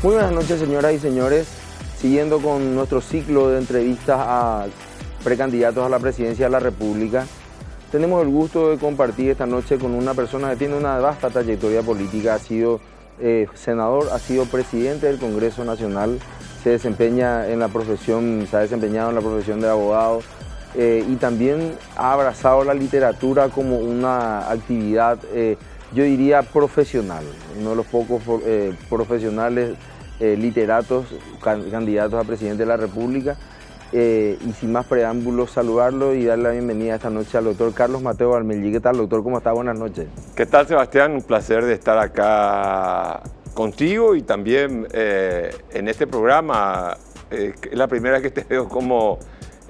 Muy buenas noches, señoras y señores. Siguiendo con nuestro ciclo de entrevistas a precandidatos a la presidencia de la República, tenemos el gusto de compartir esta noche con una persona que tiene una vasta trayectoria política. Ha sido senador, ha sido presidente del Congreso Nacional, se ha desempeñado en la profesión de abogado y también ha abrazado la literatura como una actividad, yo diría, profesional. Uno de los pocos profesionales literatos, candidatos a presidente de la República. Y sin más preámbulos, saludarlo y darle la bienvenida esta noche al doctor Carlos Mateo Valmellí. ¿Qué tal, doctor? ¿Cómo está? Buenas noches. ¿Qué tal, Sebastián? Un placer de estar acá contigo y también en este programa. Es la primera que te veo como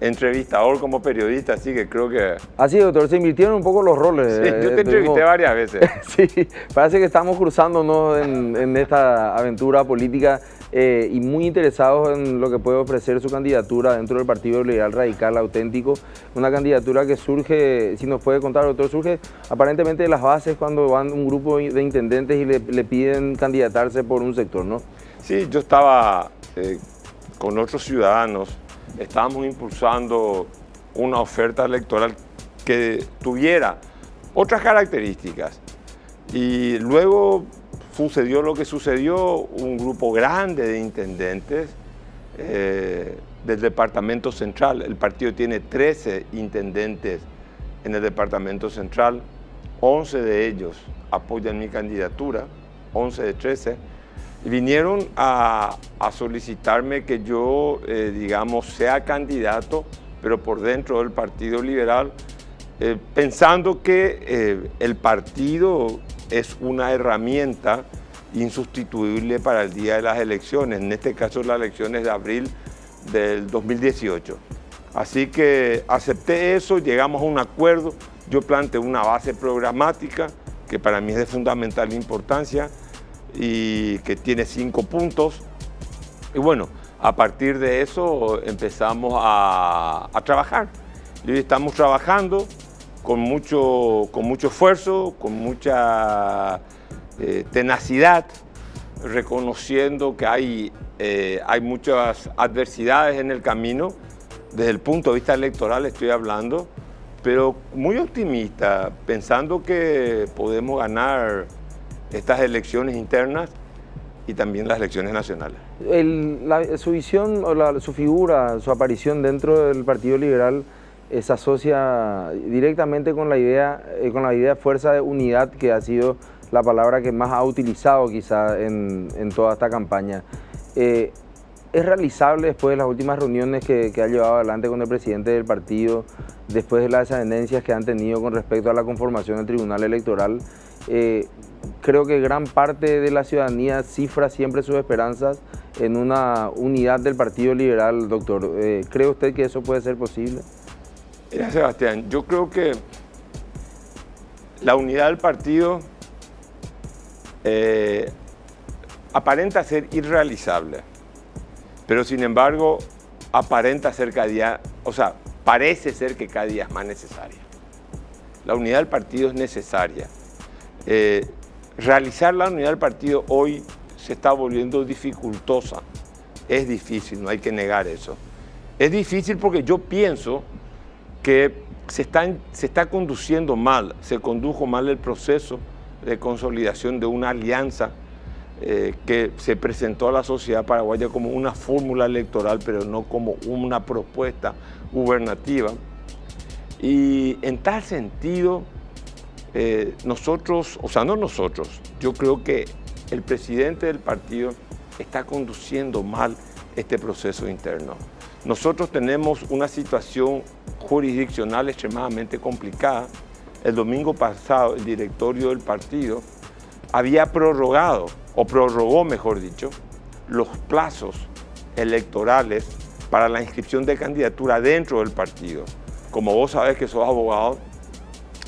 entrevistador, como periodista, así que creo que... Así, doctor, se invirtieron un poco los roles. Sí, yo te entrevisté varias veces. Sí, parece que estamos cruzándonos en esta aventura política y muy interesados en lo que puede ofrecer su candidatura dentro del Partido Liberal Radical Auténtico. Una candidatura que surge, si nos puede contar, doctor, surge aparentemente de las bases cuando van un grupo de intendentes y le piden candidatarse por un sector, ¿no? Sí, yo estaba con otros ciudadanos, estábamos impulsando una oferta electoral que tuviera otras características. Y luego sucedió lo que sucedió, un grupo grande de intendentes del Departamento Central. El partido tiene 13 intendentes en el Departamento Central, 11 de ellos apoyan mi candidatura, 11 de 13. Y vinieron a solicitarme que yo, digamos, sea candidato, pero por dentro del Partido Liberal, pensando que el partido es una herramienta insustituible para el día de las elecciones, en este caso las elecciones de abril del 2018. Así que acepté eso, llegamos a un acuerdo, yo planteé una base programática que para mí es de fundamental importancia, y que tiene 5 puntos. Y bueno, a partir de eso empezamos a trabajar. Y hoy estamos trabajando con mucho esfuerzo, con mucha tenacidad, reconociendo que hay muchas adversidades en el camino, desde el punto de vista electoral estoy hablando, pero muy optimista, pensando que podemos ganar estas elecciones internas y también las elecciones nacionales. Su visión, o su figura, su aparición dentro del Partido Liberal se asocia directamente con la idea de fuerza de unidad, que ha sido la palabra que más ha utilizado quizá en toda esta campaña. ¿Es realizable después de las últimas reuniones que ha llevado adelante con el presidente del partido, después de las desavenencias que han tenido con respecto a la conformación del Tribunal Electoral? Creo que gran parte de la ciudadanía cifra siempre sus esperanzas en una unidad del Partido Liberal, doctor. ¿Cree usted que eso puede ser posible? Mira, Sebastián, yo creo que la unidad del partido aparenta ser irrealizable, pero sin embargo aparenta ser cada día, parece ser que cada día es más necesaria. La unidad del partido es necesaria. Realizar la unidad del partido hoy se está volviendo dificultosa. Es difícil, no hay que negar eso. Es difícil porque yo pienso que se está conduciendo mal, se condujo mal el proceso de consolidación de una alianza que se presentó a la sociedad paraguaya como una fórmula electoral, pero no como una propuesta gubernativa. Y en tal sentido, yo creo que el presidente del partido está conduciendo mal este proceso interno. Nosotros tenemos una situación jurisdiccional extremadamente complicada. El domingo pasado el directorio del partido había prorrogó, mejor dicho, los plazos electorales para la inscripción de candidatura dentro del partido. Como vos sabés que sos abogado,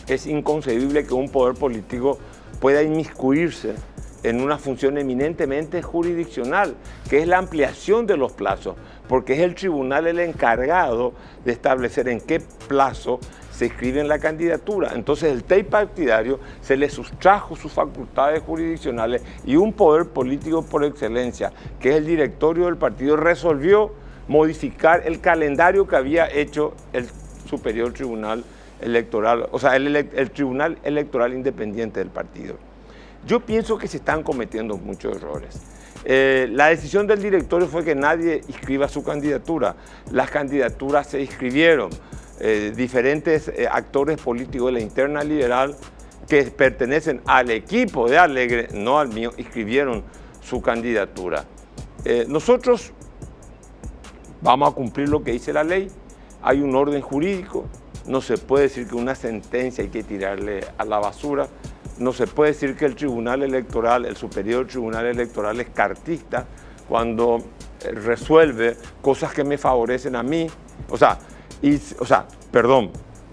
es inconcebible que un poder político pueda inmiscuirse en una función eminentemente jurisdiccional, que es la ampliación de los plazos, porque es el tribunal el encargado de establecer en qué plazo se inscribe en la candidatura. Entonces el TEI partidario se le sustrajo sus facultades jurisdiccionales y un poder político por excelencia, que es el directorio del partido, resolvió modificar el calendario que había hecho el Superior Tribunal Electoral, o sea, el Tribunal Electoral Independiente del partido. Yo pienso que se están cometiendo muchos errores. La decisión del directorio fue que nadie inscriba su candidatura. Las candidaturas se inscribieron. Diferentes actores políticos de la interna liberal que pertenecen al equipo de Alegre, no al mío, inscribieron su candidatura. Nosotros vamos a cumplir lo que dice la ley. Hay un orden jurídico. No se puede decir que una sentencia hay que tirarle a la basura. No se puede decir que el Tribunal Electoral, el Superior Tribunal Electoral es cartista cuando resuelve cosas que me favorecen a mí. Perdón,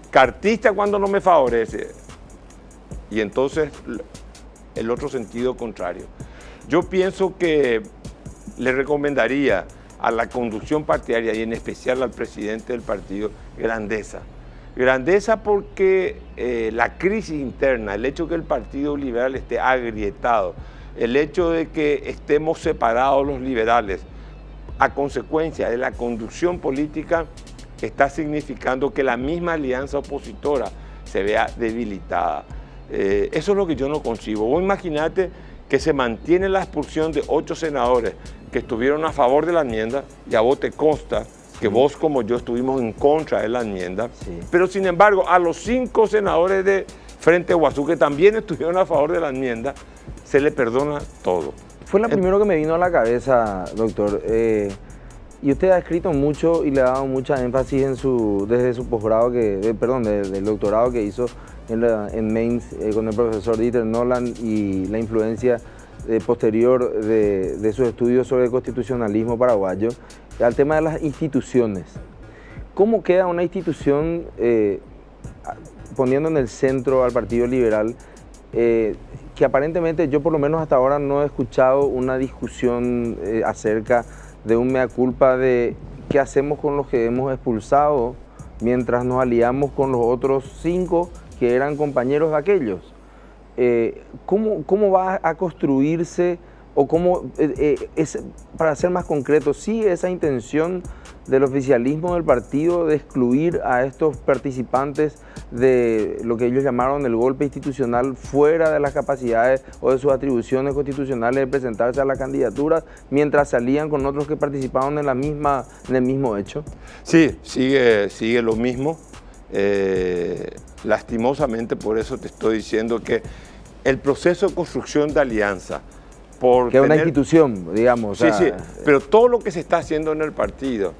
cartista cuando no me favorece. Y entonces el otro sentido contrario. Yo pienso que le recomendaría a la conducción partidaria y en especial al presidente del partido grandeza. Grandeza porque la crisis interna, el hecho de que el Partido Liberal esté agrietado, el hecho de que estemos separados los liberales a consecuencia de la conducción política está significando que la misma alianza opositora se vea debilitada. Eso es lo que yo no concibo. Vos imaginate que se mantiene la expulsión de 8 senadores que estuvieron a favor de la enmienda, y a vos te consta que vos como yo estuvimos en contra de la enmienda, pero sin embargo a los 5 senadores de Frente Guazú que también estuvieron a favor de la enmienda, se le perdona todo. Fue lo primero que me vino a la cabeza, doctor. Y usted ha escrito mucho y le ha dado mucha énfasis desde su posgrado, del doctorado que hizo en Mainz con el profesor Dieter Noland y la influencia posterior de sus estudios sobre el constitucionalismo paraguayo, al tema de las instituciones. ¿Cómo queda una institución poniendo en el centro al Partido Liberal, que aparentemente yo por lo menos hasta ahora no he escuchado una discusión acerca de un mea culpa de qué hacemos con los que hemos expulsado mientras nos aliamos con los otros 5 que eran compañeros de aquellos? ¿Cómo va a construirse o cómo, para ser más concreto, sigue esa intención del oficialismo del partido de excluir a estos participantes de lo que ellos llamaron el golpe institucional fuera de las capacidades o de sus atribuciones constitucionales de presentarse a la candidatura mientras salían con otros que participaron en el mismo hecho? Sí, sigue lo mismo. Lastimosamente, por eso te estoy diciendo que el proceso de construcción de alianza, que es una institución, digamos. Sí, pero todo lo que se está haciendo en el partido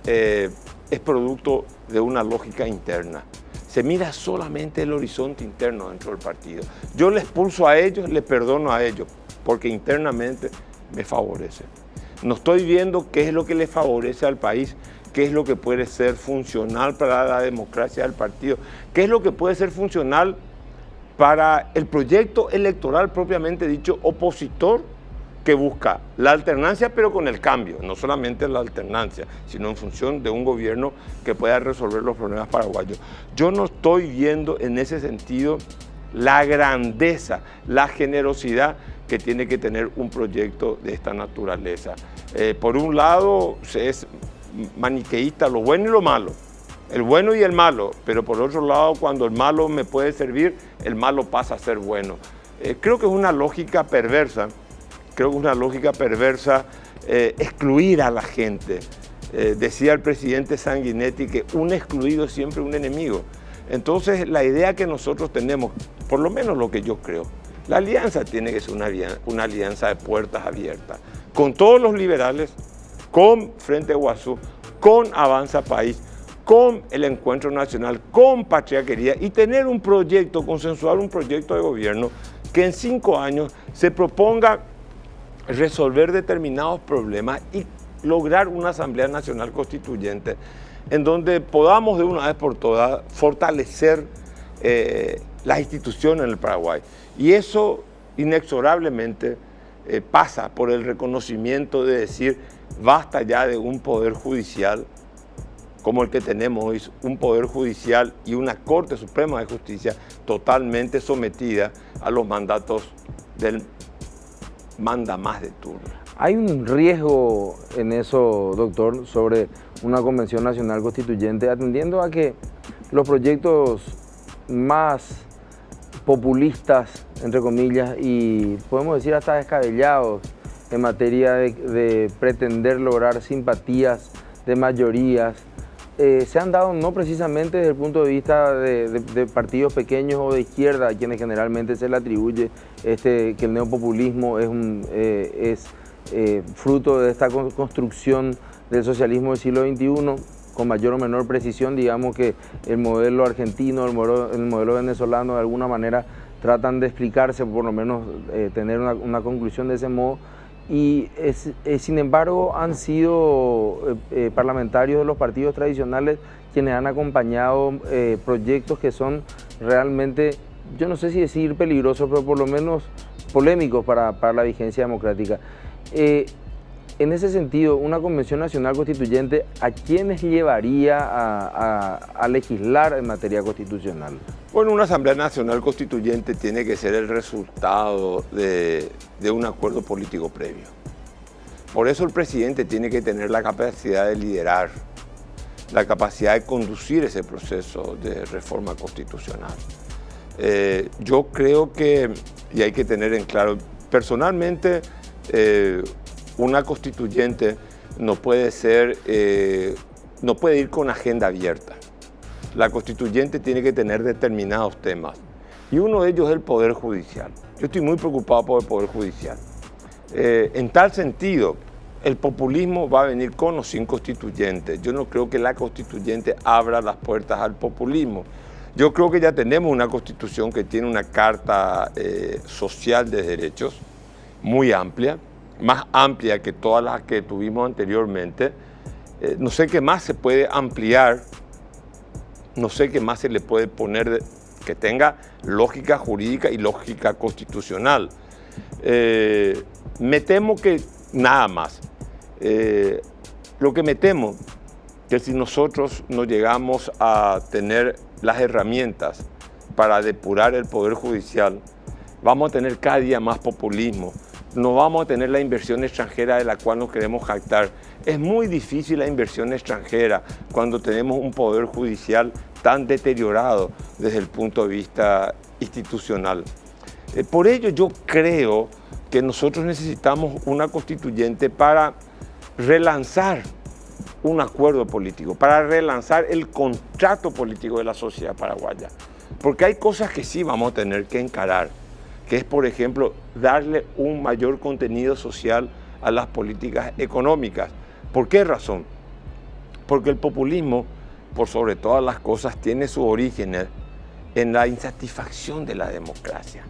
es producto de una lógica interna. Se mira solamente el horizonte interno dentro del partido. Yo les expulso a ellos, les perdono a ellos, porque internamente me favorece. No estoy viendo qué es lo que le favorece al país, qué es lo que puede ser funcional para la democracia del partido, qué es lo que puede ser funcional para el proyecto electoral propiamente dicho opositor que busca la alternancia pero con el cambio, no solamente la alternancia, sino en función de un gobierno que pueda resolver los problemas paraguayos. Yo no estoy viendo en ese sentido la grandeza, la generosidad que tiene que tener un proyecto de esta naturaleza. Por un lado es maniqueísta lo bueno y lo malo, el bueno y el malo, pero por otro lado, cuando el malo me puede servir, el malo pasa a ser bueno. Creo que es una lógica perversa, excluir a la gente. Decía el presidente Sanguinetti que un excluido es siempre un enemigo. Entonces, la idea que nosotros tenemos, por lo menos lo que yo creo, la alianza tiene que ser una alianza de puertas abiertas, con todos los liberales, con Frente Guazú, con Avanza País, con el Encuentro Nacional, con Patria Querida, y tener un proyecto, consensuar un proyecto de gobierno que en 5 años se proponga resolver determinados problemas y lograr una Asamblea Nacional Constituyente en donde podamos de una vez por todas fortalecer las instituciones en el Paraguay. Y eso inexorablemente pasa por el reconocimiento de decir basta ya de un poder judicial como el que tenemos hoy, un Poder Judicial y una Corte Suprema de Justicia totalmente sometida a los mandatos del mandamás de turno. ¿Hay un riesgo en eso, doctor, sobre una Convención Nacional Constituyente, atendiendo a que los proyectos más populistas, entre comillas, y podemos decir hasta descabellados en materia de pretender lograr simpatías de mayorías, se han dado no precisamente desde el punto de vista de partidos pequeños o de izquierda, a quienes generalmente se le atribuye que el neopopulismo es fruto de esta construcción del socialismo del siglo XXI, con mayor o menor precisión, digamos que el modelo argentino, el modelo venezolano, de alguna manera tratan de explicarse, por lo menos tener una conclusión de ese modo, y sin embargo han sido parlamentarios de los partidos tradicionales quienes han acompañado proyectos que son realmente, yo no sé si decir peligrosos, pero por lo menos polémicos para la vigencia democrática. En ese sentido, una Convención Nacional Constituyente, ¿a quiénes llevaría a legislar en materia constitucional? Bueno, una Asamblea Nacional Constituyente tiene que ser el resultado de un acuerdo político previo. Por eso el presidente tiene que tener la capacidad de liderar, la capacidad de conducir ese proceso de reforma constitucional. Yo creo que, y hay que tener en claro, personalmente, una constituyente no puede ir con agenda abierta. La constituyente tiene que tener determinados temas y uno de ellos es el Poder Judicial. Yo estoy muy preocupado por el Poder Judicial. En tal sentido, el populismo va a venir con o sin constituyente. Yo no creo que la constituyente abra las puertas al populismo. Yo creo que ya tenemos una constitución que tiene una carta social de derechos muy amplia, más amplia que todas las que tuvimos anteriormente. No sé qué más se puede ampliar, no sé qué más se le puede poner que tenga lógica jurídica y lógica constitucional. Me temo que nada más. Lo que me temo que si nosotros no llegamos a tener las herramientas para depurar el Poder Judicial, vamos a tener cada día más populismo. No vamos a tener la inversión extranjera de la cual nos queremos jactar. Es muy difícil la inversión extranjera cuando tenemos un poder judicial tan deteriorado desde el punto de vista institucional. Por ello yo creo que nosotros necesitamos una constituyente para relanzar un acuerdo político, para relanzar el contrato político de la sociedad paraguaya. Porque hay cosas que sí vamos a tener que encarar, que es, por ejemplo, darle un mayor contenido social a las políticas económicas. ¿Por qué razón? Porque el populismo, por sobre todas las cosas, tiene su origen en la insatisfacción de la democracia.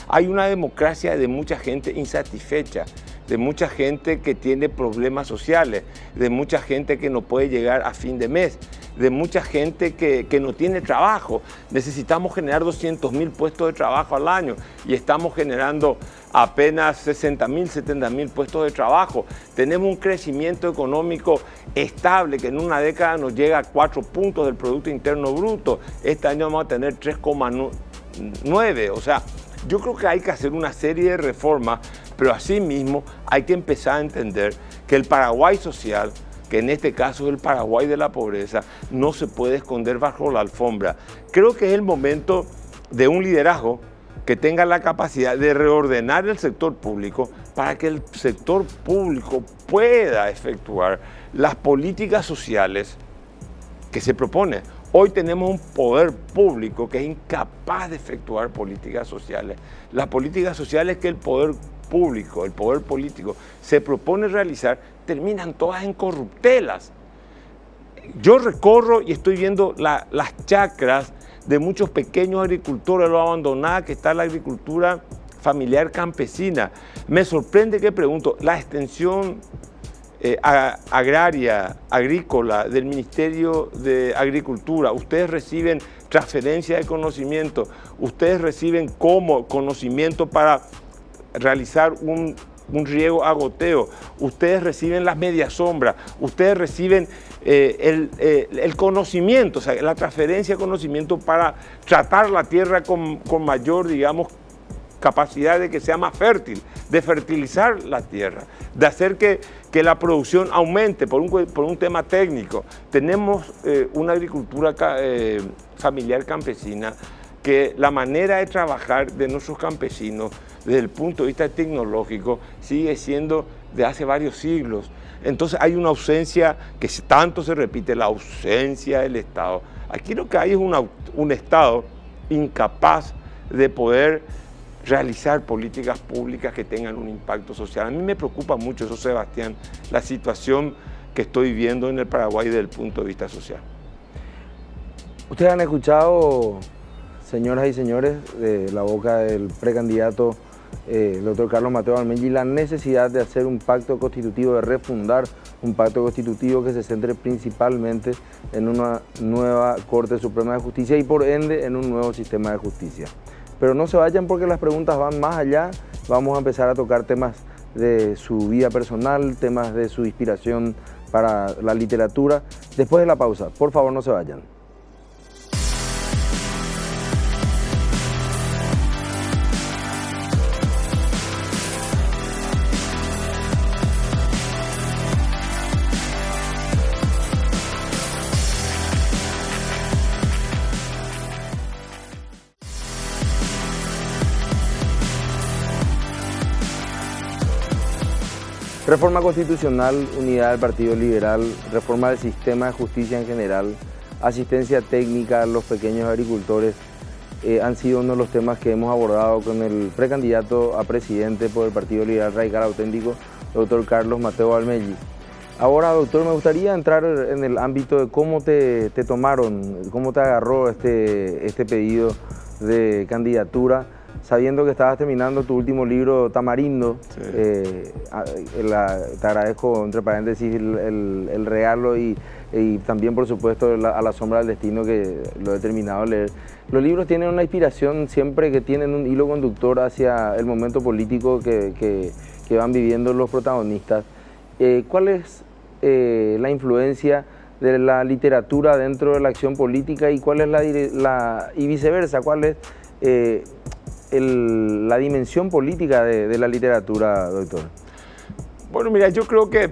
Hay una democracia de mucha gente insatisfecha, de mucha gente que tiene problemas sociales, de mucha gente que no puede llegar a fin de mes, de mucha gente que no tiene trabajo. Necesitamos generar 200.000 puestos de trabajo al año y estamos generando apenas 60.000, 70.000 puestos de trabajo. Tenemos un crecimiento económico estable que en una década nos llega a 4 puntos del Producto Interno Bruto. Este año vamos a tener 3,9. O sea, yo creo que hay que hacer una serie de reformas, pero asimismo hay que empezar a entender que el Paraguay social, que en este caso es el Paraguay de la pobreza, no se puede esconder bajo la alfombra. Creo que es el momento de un liderazgo que tenga la capacidad de reordenar el sector público para que el sector público pueda efectuar las políticas sociales que se propone. Hoy tenemos un poder público que es incapaz de efectuar políticas sociales. Las políticas sociales que el poder público, el poder político se propone realizar, terminan todas en corruptelas. Yo recorro y estoy viendo las chacras de muchos pequeños agricultores, lo abandonada que está la agricultura familiar campesina. Me sorprende que pregunto, la extensión agraria, agrícola del Ministerio de Agricultura, ustedes reciben transferencia de conocimiento, ustedes reciben como conocimiento para realizar un riego a goteo, ustedes reciben las medias sombras, ustedes reciben el conocimiento, o sea, la transferencia de conocimiento para tratar la tierra con mayor, digamos, capacidad de que sea más fértil, de fertilizar la tierra, de hacer que la producción aumente por un tema técnico. Tenemos una agricultura familiar campesina que la manera de trabajar de nuestros campesinos desde el punto de vista tecnológico sigue siendo de hace varios siglos. Entonces hay una ausencia que tanto se repite, la ausencia del Estado. Aquí lo que hay es un Estado incapaz de poder realizar políticas públicas que tengan un impacto social. A mí me preocupa mucho eso, Sebastián, la situación que estoy viendo en el Paraguay desde el punto de vista social. Ustedes han escuchado, señoras y señores, de la boca del precandidato el doctor Carlos Mateo Valmelli, la necesidad de hacer un pacto constitutivo, de refundar un pacto constitutivo que se centre principalmente en una nueva Corte Suprema de Justicia y por ende en un nuevo sistema de justicia. Pero no se vayan porque las preguntas van más allá. Vamos a empezar a tocar temas de su vida personal, temas de su inspiración para la literatura. Después de la pausa, por favor no se vayan. Reforma constitucional, unidad del Partido Liberal, reforma del sistema de justicia en general, asistencia técnica a los pequeños agricultores, han sido uno de los temas que hemos abordado con el precandidato a presidente por el Partido Liberal Radical Auténtico, doctor Carlos Mateo Valmelli. Ahora, doctor, me gustaría entrar en el ámbito de cómo te tomaron, cómo te agarró este pedido de candidatura, sabiendo que estabas terminando tu último libro, Tamarindo. Sí. Te agradezco, entre paréntesis, el regalo y también, por supuesto, a la sombra del destino, que lo he terminado de leer. Los libros tienen una inspiración siempre, que tienen un hilo conductor hacia el momento político que van viviendo los protagonistas. ¿Cuál es la influencia de la literatura dentro de la acción política y cuál es y viceversa? ¿Cuál es la dimensión política de la literatura, doctor? Bueno, mira, yo creo que,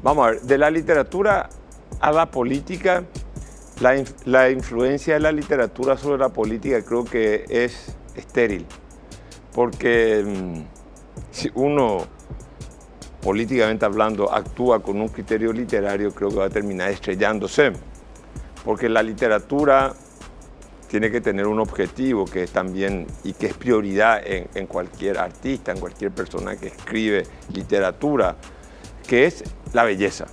vamos a ver, de la literatura a la política, la influencia de la literatura sobre la política creo que es estéril, porque si uno, políticamente hablando, actúa con un criterio literario, creo que va a terminar estrellándose, porque la literatura tiene que tener un objetivo que es también y que es prioridad en cualquier artista, en cualquier persona que escribe literatura, que es la belleza.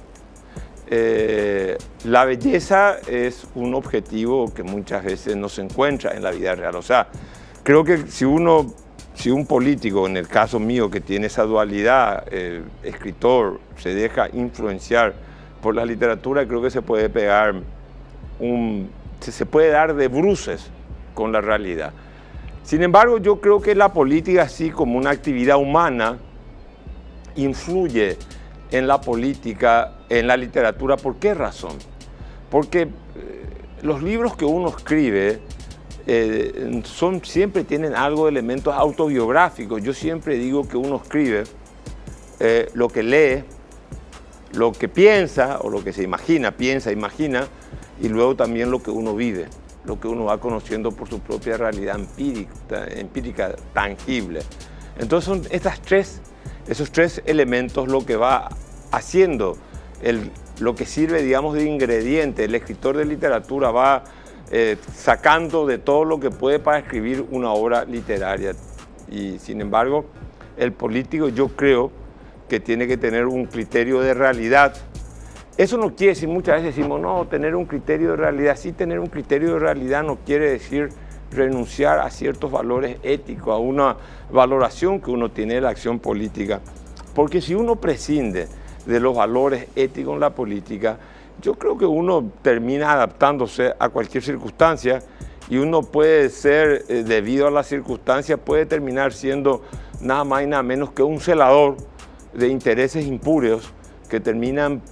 La belleza es un objetivo que muchas veces no se encuentra en la vida real. O sea, creo que si un político, en el caso mío, que tiene esa dualidad, escritor, se deja influenciar por la literatura, creo que se puede pegar se puede dar de bruces con la realidad. Sin embargo, yo creo que la política, así como una actividad humana, influye en la política, en la literatura. ¿Por qué razón? Porque los libros que uno escribe siempre tienen algo de elementos autobiográficos. Yo siempre digo que uno escribe lo que lee, lo que piensa o lo que se imagina, imagina, y luego también lo que uno vive, lo que uno va conociendo por su propia realidad empírica tangible. Entonces son esos tres elementos lo que va haciendo, lo que sirve, digamos, de ingrediente. El escritor de literatura va sacando de todo lo que puede para escribir una obra literaria. Y sin embargo, el político, yo creo que tiene que tener un criterio de realidad. Eso no quiere decir, muchas veces decimos, no, tener un criterio de realidad. Sí, tener un criterio de realidad no quiere decir renunciar a ciertos valores éticos, a una valoración que uno tiene de la acción política. Porque si uno prescinde de los valores éticos en la política, yo creo que uno termina adaptándose a cualquier circunstancia y uno puede ser, debido a las circunstancias, puede terminar siendo nada más y nada menos que un celador de intereses impurios que terminan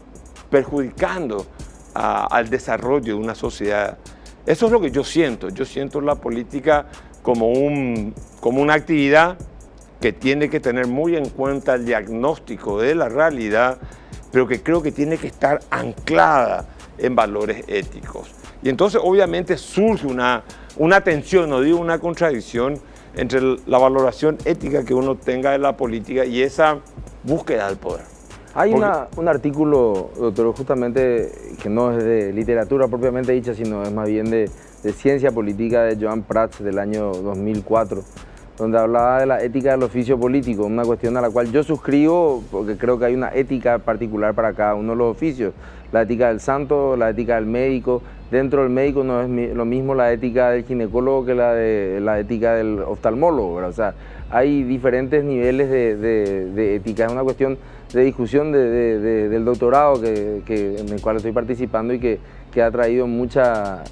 perjudicando al desarrollo de una sociedad. Eso es lo que yo siento. Yo siento la política como una actividad que tiene que tener muy en cuenta el diagnóstico de la realidad, pero que creo que tiene que estar anclada en valores éticos. Y entonces obviamente surge una tensión, no digo una contradicción, entre la valoración ética que uno tenga de la política y esa búsqueda del poder. Hay un artículo, doctor, justamente que no es de literatura propiamente dicha, sino es más bien de ciencia política de Joan Prats del año 2004, donde hablaba de la ética del oficio político, una cuestión a la cual yo suscribo porque creo que hay una ética particular para cada uno de los oficios. La ética del santo, la ética del médico. Dentro del médico no es lo mismo la ética del ginecólogo que la ética del oftalmólogo, ¿verdad? O sea, hay diferentes niveles de ética. Es una cuestión de discusión del doctorado en el cual estoy participando y que ha traído una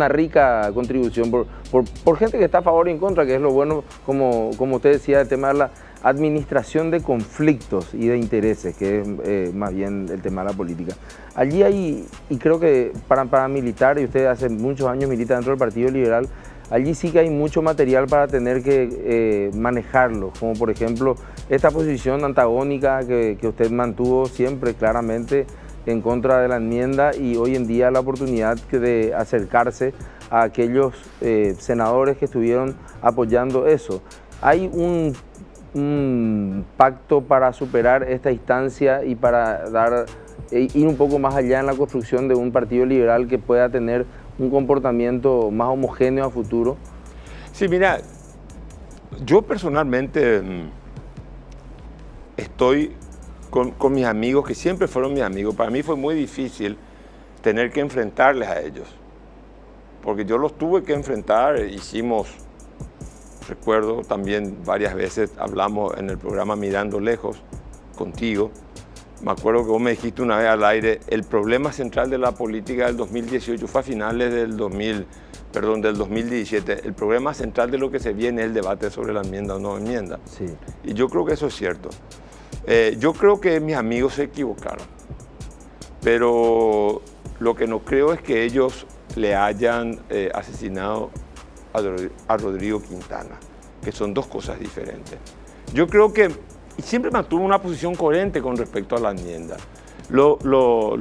rica contribución por gente que está a favor y en contra, que es lo bueno, como usted decía, el tema de la administración de conflictos y de intereses, que es más bien el tema de la política. Allí hay, y creo que para militar, y usted hace muchos años milita dentro del Partido Liberal, allí sí que hay mucho material para tener que manejarlo, como por ejemplo esta posición antagónica que usted mantuvo siempre claramente en contra de la enmienda y hoy en día la oportunidad de acercarse a aquellos senadores que estuvieron apoyando eso. Hay un pacto para superar esta instancia y para ir un poco más allá en la construcción de un partido liberal que pueda tener un comportamiento más homogéneo a futuro. Sí, mira, yo personalmente estoy con mis amigos, que siempre fueron mis amigos. Para mí fue muy difícil tener que enfrentarles a ellos, porque yo los tuve que enfrentar. Recuerdo también varias veces hablamos en el programa Mirando Lejos contigo. Me acuerdo que vos me dijiste una vez al aire, el problema central de la política del 2018 fue a finales del 2017. El problema central de lo que se viene es el debate sobre la enmienda o no enmienda. Sí. Y yo creo que eso es cierto. Yo creo que mis amigos se equivocaron, pero lo que no creo es que ellos le hayan asesinado a Rodrigo Quintana, que son dos cosas diferentes. Yo creo que siempre mantuve una posición coherente con respecto a la enmienda. Lo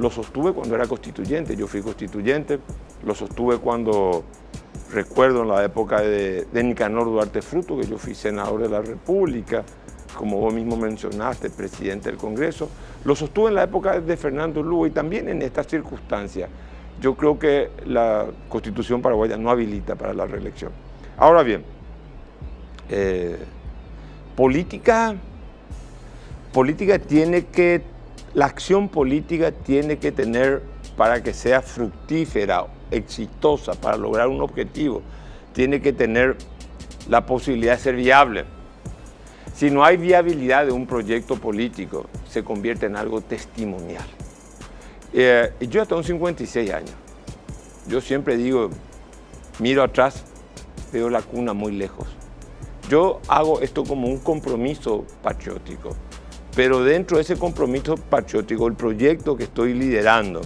sostuve cuando era constituyente, yo fui constituyente, lo sostuve cuando, recuerdo en la época de Nicanor Duarte Fruto, que yo fui senador de la República, como vos mismo mencionaste, presidente del Congreso, lo sostuve en la época de Fernando Lugo y también en estas circunstancias. Yo creo que la Constitución paraguaya no habilita para la reelección. Ahora bien, la acción política tiene que tener, para que sea fructífera, exitosa, para lograr un objetivo, tiene que tener la posibilidad de ser viable. Si no hay viabilidad de un proyecto político, se convierte en algo testimonial. Yo ya tengo 56 años. Yo siempre digo, miro atrás, veo la cuna muy lejos. Yo hago esto como un compromiso patriótico, pero dentro de ese compromiso patriótico, el proyecto que estoy liderando,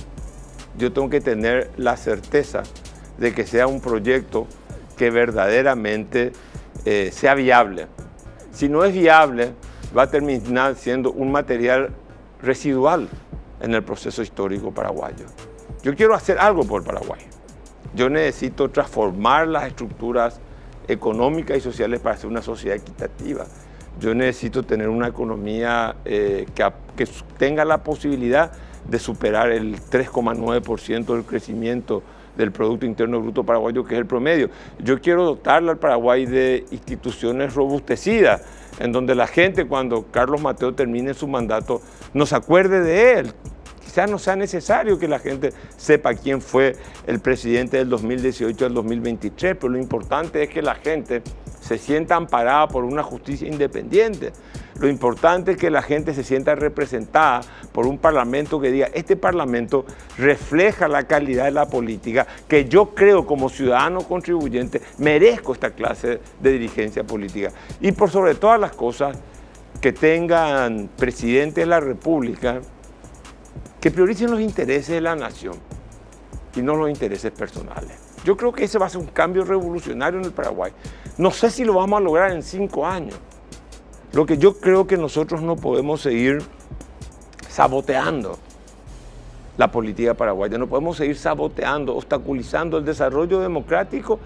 yo tengo que tener la certeza de que sea un proyecto que verdaderamente sea viable. Si no es viable, va a terminar siendo un material residual en el proceso histórico paraguayo. Yo quiero hacer algo por Paraguay. Yo necesito transformar las estructuras económicas y sociales para hacer una sociedad equitativa. Yo necesito tener una economía que tenga la posibilidad de superar el 3,9% del crecimiento del Producto Interno Bruto paraguayo, que es el promedio. Yo quiero dotarle al Paraguay de instituciones robustecidas, en donde la gente, cuando Carlos Mateo termine su mandato, nos acuerde de él, Quizás no sea necesario que la gente sepa quién fue el presidente del 2018 al 2023, pero lo importante es que la gente se sienta amparada por una justicia independiente. Lo importante es que la gente se sienta representada por un parlamento que diga, este parlamento refleja la calidad de la política, que yo creo como ciudadano contribuyente merezco esta clase de dirigencia política. Y por sobre todas las cosas, que tengan presidente de la República que prioricen los intereses de la nación y no los intereses personales. Yo creo que ese va a ser un cambio revolucionario en el Paraguay. No sé si lo vamos a lograr en 5 años. Lo que yo creo que nosotros no podemos seguir saboteando la política paraguaya, no podemos seguir saboteando, obstaculizando el desarrollo democrático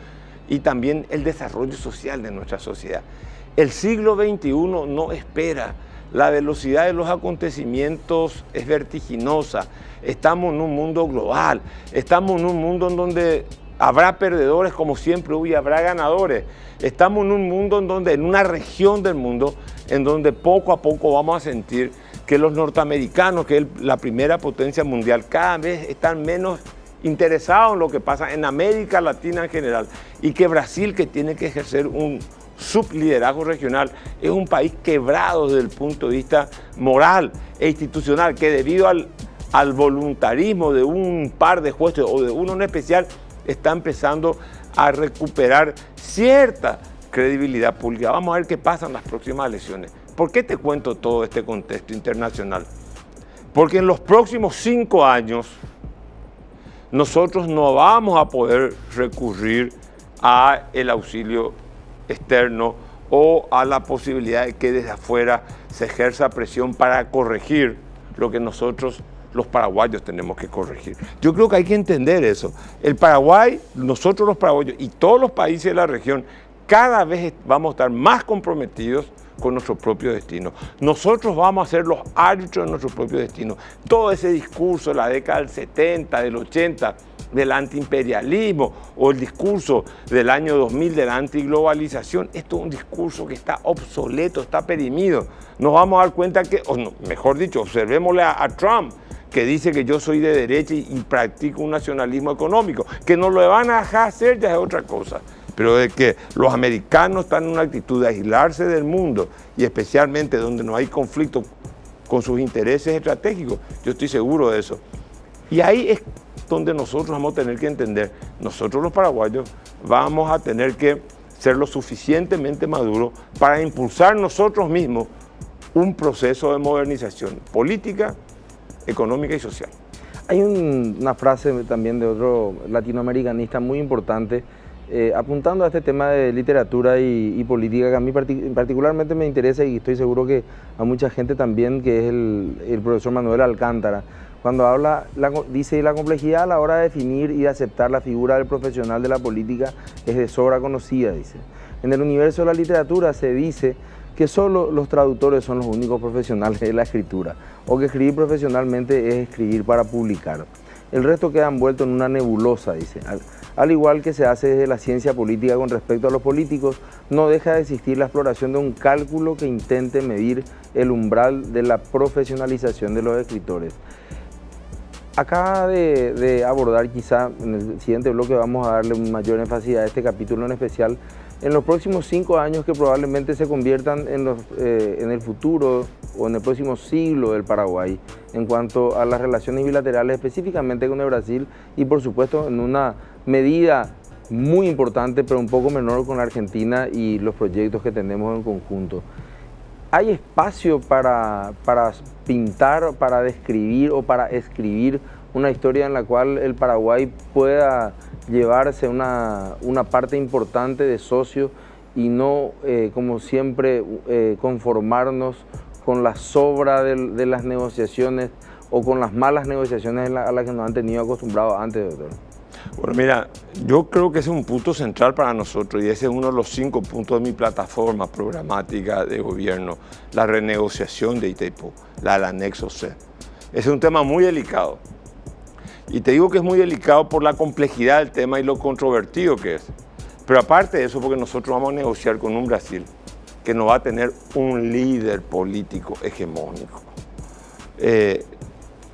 y también el desarrollo social de nuestra sociedad. El siglo XXI no espera. La velocidad de los acontecimientos es vertiginosa. Estamos en un mundo global, estamos en un mundo en donde habrá perdedores como siempre hubo y habrá ganadores. Estamos en un mundo en donde, en una región del mundo, en donde poco a poco vamos a sentir que los norteamericanos, que es la primera potencia mundial, cada vez están menos interesados en lo que pasa en América Latina en general, y que Brasil, que tiene que ejercer un subliderazgo regional, es un país quebrado desde el punto de vista moral e institucional, que debido al voluntarismo de un par de jueces o de uno en especial, está empezando a recuperar cierta credibilidad pública. Vamos a ver qué pasa en las próximas elecciones. ¿Por qué te cuento todo este contexto internacional? Porque en los próximos 5 años nosotros no vamos a poder recurrir al auxilio externo o a la posibilidad de que desde afuera se ejerza presión para corregir lo que nosotros, los paraguayos, tenemos que corregir. Yo creo que hay que entender eso. El Paraguay, nosotros los paraguayos y todos los países de la región, cada vez vamos a estar más comprometidos con nuestro propio destino. Nosotros vamos a ser los árbitros de nuestro propio destino. Todo ese discurso de la década del 70, del 80, del antiimperialismo, o el discurso del año 2000 de la antiglobalización, esto es un discurso que está obsoleto, está perimido. Nos vamos a dar cuenta que, o no, mejor dicho, observémosle a Trump, que dice que yo soy de derecha y practico un nacionalismo económico, que no lo van a dejar hacer ya es otra cosa. Pero de que los americanos están en una actitud de aislarse del mundo, y especialmente donde no hay conflicto con sus intereses estratégicos, yo estoy seguro de eso. Y ahí es donde nosotros vamos a tener que entender, nosotros los paraguayos vamos a tener que ser lo suficientemente maduros para impulsar nosotros mismos un proceso de modernización política, económica y social. Hay una frase también de otro latinoamericanista muy importante, apuntando a este tema de literatura y política, que a mí particularmente me interesa, y estoy seguro que a mucha gente también, que es el profesor Manuel Alcántara, cuando habla, dice, la complejidad a la hora de definir y de aceptar la figura del profesional de la política es de sobra conocida, dice. En el universo de la literatura se dice que solo los traductores son los únicos profesionales de la escritura, o que escribir profesionalmente es escribir para publicar. El resto queda envuelto en una nebulosa, dice. Al igual que se hace desde la ciencia política con respecto a los políticos, no deja de existir la exploración de un cálculo que intente medir el umbral de la profesionalización de los escritores. Acaba de abordar, quizá en el siguiente bloque vamos a darle un mayor énfasis a este capítulo en especial, en los próximos 5 años que probablemente se conviertan en el futuro o en el próximo siglo del Paraguay, en cuanto a las relaciones bilaterales, específicamente con el Brasil, y por supuesto en una medida muy importante, pero un poco menor, con la Argentina y los proyectos que tenemos en conjunto. ¿Hay espacio para pintar, para describir o para escribir una historia en la cual el Paraguay pueda llevarse una parte importante de socio y no, como siempre, conformarnos con la sobra de las negociaciones o con las malas negociaciones a las que nos han tenido acostumbrados antes, doctor? Bueno, mira, yo creo que ese es un punto central para nosotros, y ese es uno de los 5 puntos de mi plataforma programática de gobierno, la renegociación de Itaipú, del anexo C. Ese es un tema muy delicado. Y te digo que es muy delicado por la complejidad del tema y lo controvertido que es. Pero aparte de eso, porque nosotros vamos a negociar con un Brasil que no va a tener un líder político hegemónico.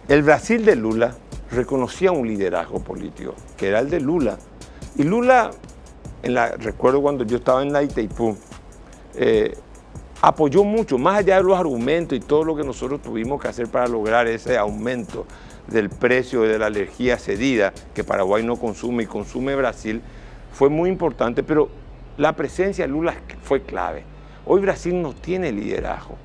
el Brasil de Lula reconocía un liderazgo político, que era el de Lula. Y Lula, recuerdo cuando yo estaba en la Itaipú, apoyó mucho, más allá de los argumentos y todo lo que nosotros tuvimos que hacer para lograr ese aumento del precio de la energía cedida, que Paraguay no consume y consume Brasil, fue muy importante, pero la presencia de Lula fue clave. Hoy Brasil no tiene liderazgo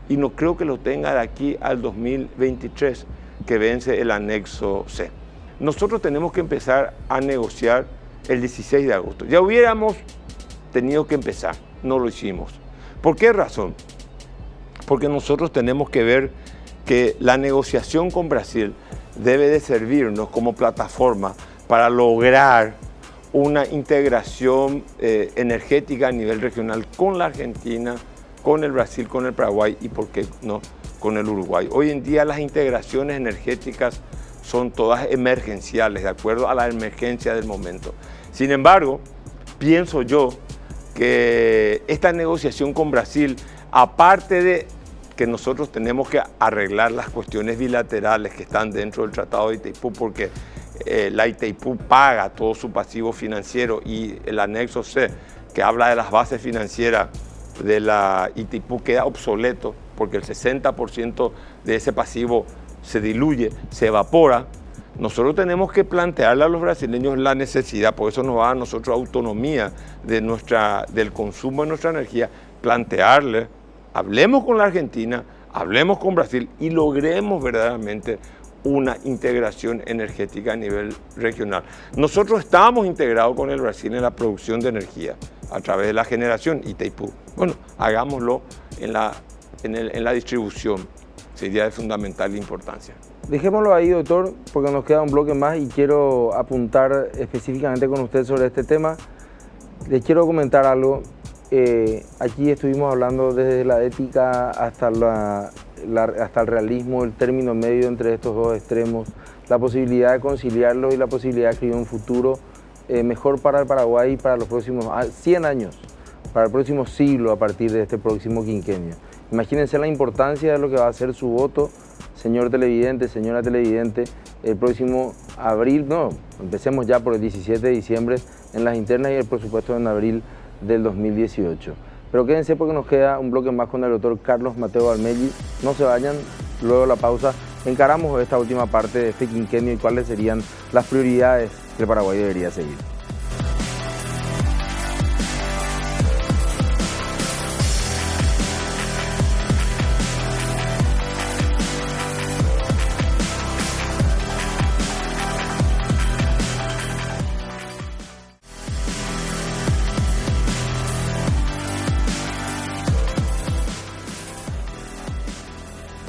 y no creo que lo tenga de aquí al 2023, que vence el anexo C. Nosotros tenemos que empezar a negociar el 16 de agosto. Ya hubiéramos tenido que empezar, no lo hicimos. ¿Por qué razón? Porque nosotros tenemos que ver que la negociación con Brasil debe de servirnos como plataforma para lograr una integración energética a nivel regional con la Argentina, con el Brasil, con el Paraguay y, por qué no, con el Uruguay. Hoy en día las integraciones energéticas son todas emergenciales, de acuerdo a la emergencia del momento. Sin embargo, pienso yo que esta negociación con Brasil, aparte de que nosotros tenemos que arreglar las cuestiones bilaterales que están dentro del Tratado de Itaipú, porque la Itaipú paga todo su pasivo financiero y el anexo C, que habla de las bases financieras de la Itaipú, queda obsoleto porque el 60% de ese pasivo se diluye, se evapora. Nosotros tenemos que plantearle a los brasileños la necesidad, por eso nos va a nosotros autonomía del consumo de nuestra energía, plantearle, hablemos con la Argentina, hablemos con Brasil y logremos verdaderamente una integración energética a nivel regional. Nosotros estamos integrados con el Brasil en la producción de energía a través de la generación Itaipú. Bueno, hagámoslo en la distribución, sería de fundamental importancia. Dejémoslo ahí, doctor, porque nos queda un bloque más y quiero apuntar específicamente con usted sobre este tema. Les quiero comentar algo. Aquí estuvimos hablando desde la ética hasta el realismo, el término medio entre estos dos extremos, la posibilidad de conciliarlos y la posibilidad de escribir un futuro mejor para el Paraguay y para los próximos 100 años, para el próximo siglo a partir de este próximo quinquenio. Imagínense la importancia de lo que va a ser su voto, señor televidente, señora televidente, el próximo abril, empecemos ya por el 17 de diciembre en las internas y el presupuesto en abril del 2018. Pero quédense porque nos queda un bloque más con el doctor Carlos Mateo Valmelli. No se vayan, luego de la pausa encaramos esta última parte de este quinquenio y cuáles serían las prioridades que el Paraguay debería seguir.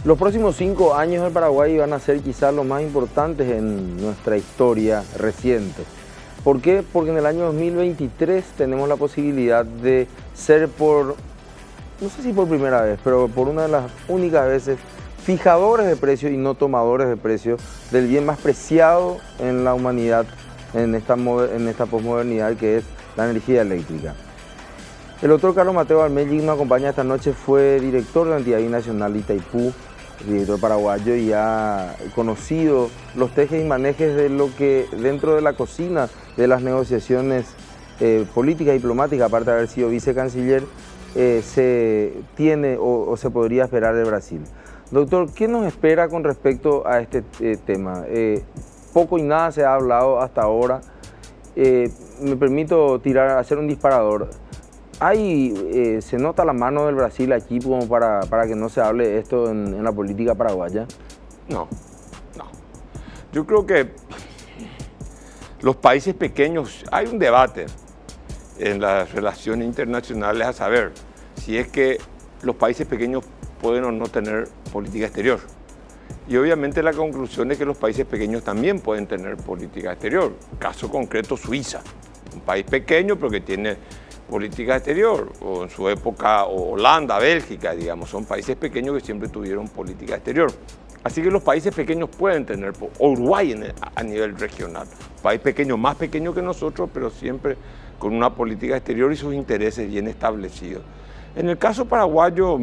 Los próximos 5 años del Paraguay van a ser quizás los más importantes en nuestra historia reciente. ¿Por qué? Porque en el año 2023 tenemos la posibilidad de ser no sé si por primera vez, pero por una de las únicas veces, fijadores de precios y no tomadores de precios del bien más preciado en la humanidad, en esta posmodernidad que es la energía eléctrica. El doctor Carlos Mateo Valmelli nos acompaña esta noche, fue director de la entidad binacional Itaipú, director paraguayo, y ha conocido los tejes y manejes de lo que dentro de la cocina de las negociaciones políticas y diplomáticas, aparte de haber sido vicecanciller, se tiene o se podría esperar de Brasil. Doctor, ¿qué nos espera con respecto a este tema? Poco y nada se ha hablado hasta ahora. Me permito hacer un disparador. ¿Se nota la mano del Brasil aquí como para que no se hable de esto en la política paraguaya? No. Yo creo que los países pequeños, hay un debate en las relaciones internacionales a saber si es que los países pequeños pueden o no tener política exterior. Y obviamente la conclusión es que los países pequeños también pueden tener política exterior. Caso concreto, Suiza, un país pequeño pero que tiene política exterior, o en su época Holanda, Bélgica, digamos, son países pequeños que siempre tuvieron política exterior. Así que los países pequeños pueden tener, Uruguay a nivel regional, país pequeño, más pequeño que nosotros, pero siempre con una política exterior y sus intereses bien establecidos. En el caso paraguayo,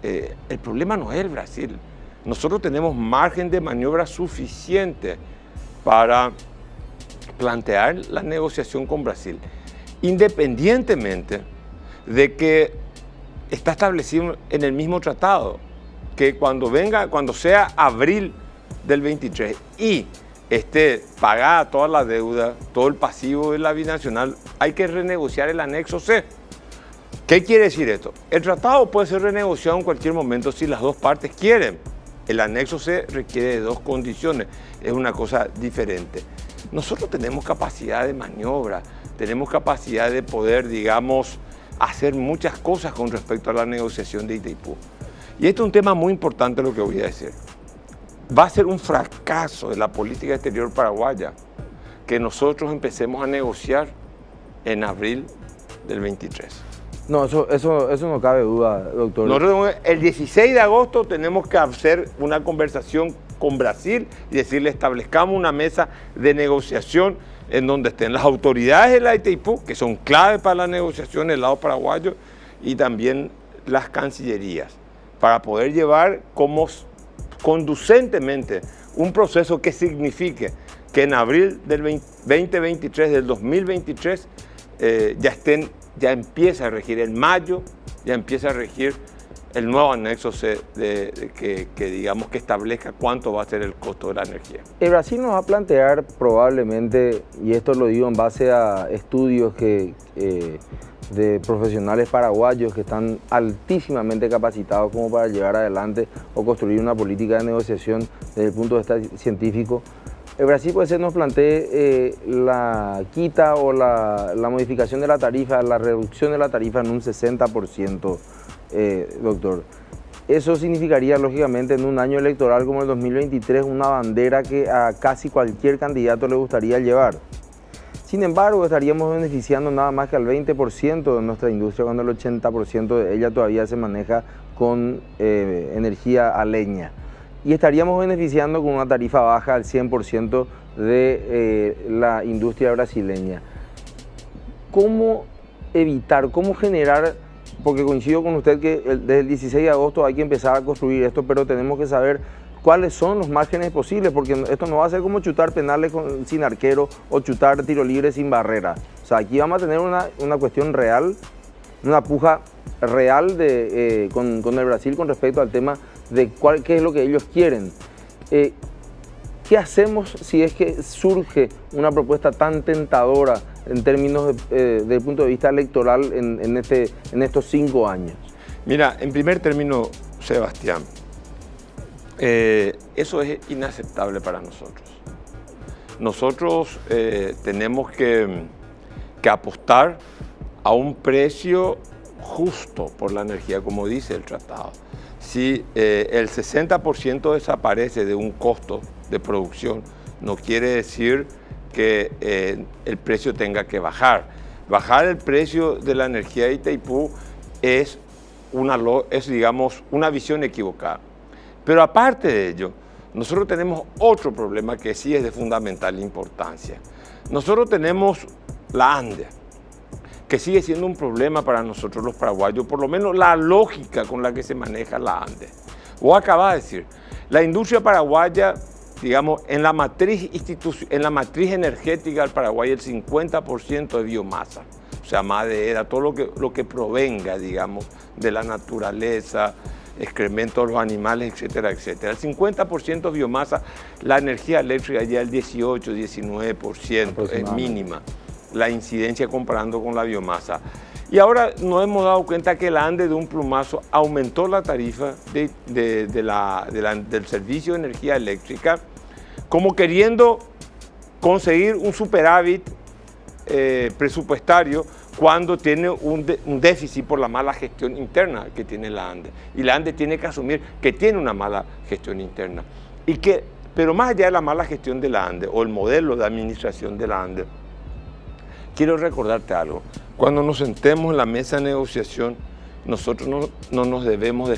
el problema no es el Brasil, nosotros tenemos margen de maniobra suficiente para plantear la negociación con Brasil, independientemente de que está establecido en el mismo tratado, que cuando sea abril del 23 y esté pagada toda la deuda, todo el pasivo de la binacional, hay que renegociar el anexo C. ¿Qué quiere decir esto? El tratado puede ser renegociado en cualquier momento si las dos partes quieren. El anexo C requiere de dos condiciones, es una cosa diferente. Nosotros tenemos capacidad de maniobra, tenemos capacidad de poder, digamos, hacer muchas cosas con respecto a la negociación de Itaipú. Y esto es un tema muy importante lo que voy a decir. Va a ser un fracaso de la política exterior paraguaya que nosotros empecemos a negociar en abril del 23. No, eso no cabe duda, doctor. Nosotros el 16 de agosto tenemos que hacer una conversación con Brasil y decirle establezcamos una mesa de negociación en donde estén las autoridades de la Itaipú, que son clave para la negociación del lado paraguayo, y también las cancillerías, para poder llevar como conducentemente un proceso que signifique que en abril del 2023, del 2023, ya empieza a regir, en mayo ya empieza a regir el nuevo anexo C que digamos que establezca cuánto va a ser el costo de la energía. El Brasil nos va a plantear probablemente, y esto lo digo en base a estudios de profesionales paraguayos que están altísimamente capacitados como para llevar adelante o construir una política de negociación desde el punto de vista científico. El Brasil puede ser nos plantee la quita o la modificación de la tarifa, la reducción de la tarifa en un 60%, doctor. Eso significaría, lógicamente, en un año electoral como el 2023, una bandera que a casi cualquier candidato le gustaría llevar. Sin embargo, estaríamos beneficiando nada más que al 20% de nuestra industria, cuando el 80% de ella todavía se maneja con energía a leña. Y estaríamos beneficiando con una tarifa baja al 100% de la industria brasileña. ¿Cómo evitar, cómo generar, porque coincido con usted que desde el 16 de agosto hay que empezar a construir esto, pero tenemos que saber cuáles son los márgenes posibles, porque esto no va a ser como chutar penales sin arquero o chutar tiro libre sin barrera. O sea, aquí vamos a tener una cuestión real, una puja real con el Brasil con respecto al tema de qué es lo que ellos quieren. ¿Qué hacemos si es que surge una propuesta tan tentadora en términos del punto de vista electoral en estos 5 años? Mira, en primer término, Sebastián, eso es inaceptable para nosotros. Nosotros tenemos que apostar a un precio justo por la energía, como dice el tratado. Si el 60% desaparece de un costo de producción, no quiere decir que el precio tenga que bajar. Bajar el precio de la energía de Itaipú es digamos, una visión equivocada. Pero aparte de ello, nosotros tenemos otro problema que sí es de fundamental importancia. Nosotros tenemos la ANDE, que sigue siendo un problema para nosotros los paraguayos, por lo menos la lógica con la que se maneja la ANDE. Vos acabás de decir, la industria paraguaya, digamos, en la matriz energética del Paraguay, el 50% de biomasa, o sea, madera, todo lo que provenga, digamos, de la naturaleza, excrementos de los animales, etcétera, etcétera. El 50% de biomasa, la energía eléctrica ya el 18, 19%, es mínima la incidencia comparando con la biomasa. Y ahora nos hemos dado cuenta que la ANDE de un plumazo aumentó la tarifa del servicio de energía eléctrica, como queriendo conseguir un superávit presupuestario cuando tiene un déficit por la mala gestión interna que tiene la ANDE. Y la ANDE tiene que asumir que tiene una mala gestión interna. Pero más allá de la mala gestión de la ANDE o el modelo de administración de la ANDE, quiero recordarte algo. Cuando nos sentemos en la mesa de negociación, nosotros no debemos